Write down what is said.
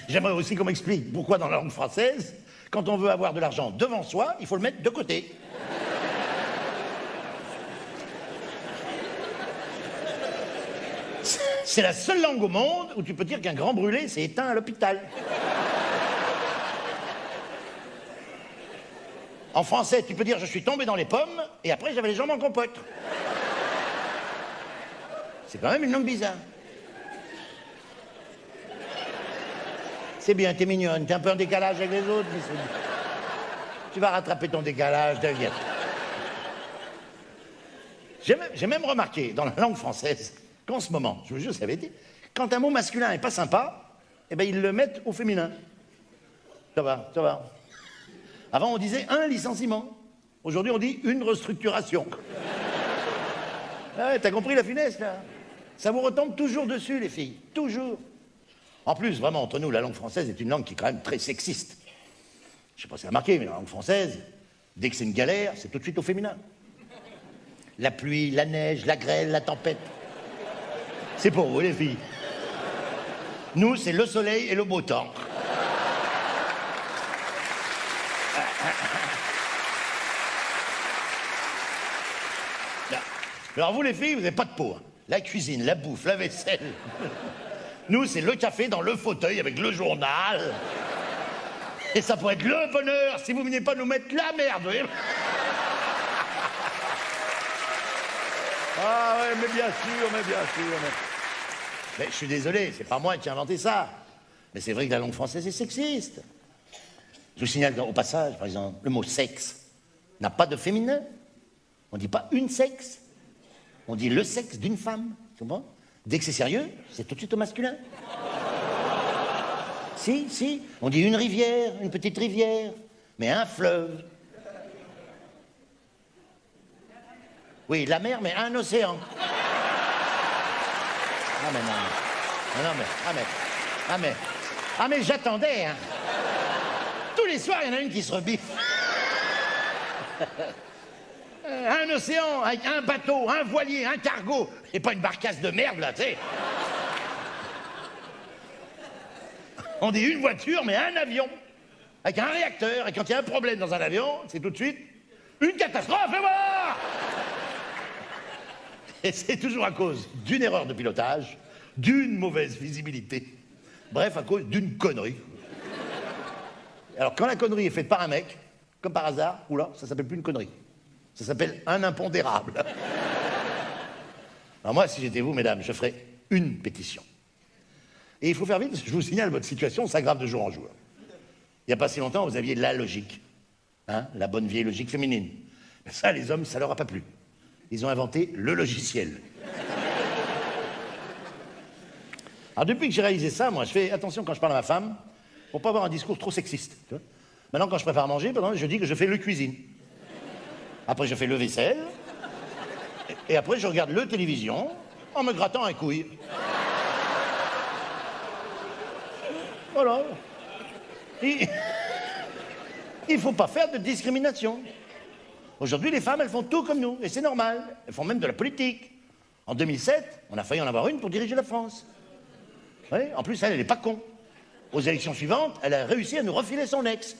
J'aimerais aussi qu'on m'explique pourquoi dans la langue française, quand on veut avoir de l'argent devant soi, il faut le mettre de côté. C'est la seule langue au monde où tu peux dire qu'un grand brûlé s'est éteint à l'hôpital. En français, tu peux dire « je suis tombé dans les pommes » et après j'avais les jambes en compote. C'est quand même une langue bizarre. C'est bien, t'es mignonne, t'es un peu en décalage avec les autres. Mais tu vas rattraper ton décalage, t'inquiète. J'ai même remarqué dans la langue française qu'en ce moment, je vous jure, ça avait été, quand un mot masculin est pas sympa, eh ben ils le mettent au féminin. Ça va, ça va. Avant, on disait un licenciement. Aujourd'hui, on dit une restructuration. Ah ouais, t'as compris la finesse, là? Ça vous retombe toujours dessus, les filles. Toujours. En plus, vraiment, entre nous, la langue française est une langue qui est quand même très sexiste. Je sais pas si vous avez remarqué, mais la langue française, dès que c'est une galère, c'est tout de suite au féminin. La pluie, la neige, la grêle, la tempête. C'est pour vous, les filles. Nous, c'est le soleil et le beau temps. Alors vous, les filles, vous n'avez pas de peau. Hein. La cuisine, la bouffe, la vaisselle. Nous, c'est le café dans le fauteuil avec le journal. Et ça pourrait être le bonheur si vous ne veniez pas nous mettre la merde. Vous voyez. Ah ouais, mais bien sûr, mais bien sûr. Mais je suis désolé, c'est pas moi qui ai inventé ça. Mais c'est vrai que la langue française est sexiste. Je vous signale au passage, par exemple, le mot sexe n'a pas de féminin. On ne dit pas une sexe. On dit le sexe d'une femme. Tu comprends? Dès que c'est sérieux, c'est tout de suite au masculin. Si. On dit une rivière, une petite rivière, mais un fleuve. Oui, la mer, mais un océan. Ah, mais non. Ah, mais j'attendais, hein. Tous les soirs, il y en a une qui se rebiffe. Un océan, avec un bateau, un voilier, un cargo. Et pas une barcasse de merde, là, tu sais. On dit une voiture, mais un avion. Avec un réacteur. Et quand il y a un problème dans un avion, c'est tout de suite une catastrophe, et voilà. Et c'est toujours à cause d'une erreur de pilotage, d'une mauvaise visibilité. Bref, à cause d'une connerie. Alors, quand la connerie est faite par un mec, comme par hasard, oula, ça s'appelle plus une connerie. Ça s'appelle un impondérable. Alors moi, si j'étais vous, mesdames, je ferais une pétition. Et il faut faire vite, parce que je vous signale, votre situation s'aggrave de jour en jour. Il n'y a pas si longtemps, vous aviez la logique. Hein, la bonne vieille logique féminine. Mais ça, les hommes, ça leur a pas plu. Ils ont inventé le logiciel. Alors depuis que j'ai réalisé ça, moi, je fais attention quand je parle à ma femme, pour pas avoir un discours trop sexiste. Tu vois. Maintenant, quand je prépare à manger, je dis que je fais le cuisine. Après, je fais le vaisselle. Et après, je regarde le télévision en me grattant un couille. Voilà. Il faut pas faire de discrimination. Aujourd'hui, les femmes, elles font tout comme nous, et c'est normal. Elles font même de la politique. En 2007, on a failli en avoir une pour diriger la France. Oui, en plus, elle n'est pas con. Aux élections suivantes, elle a réussi à nous refiler son ex.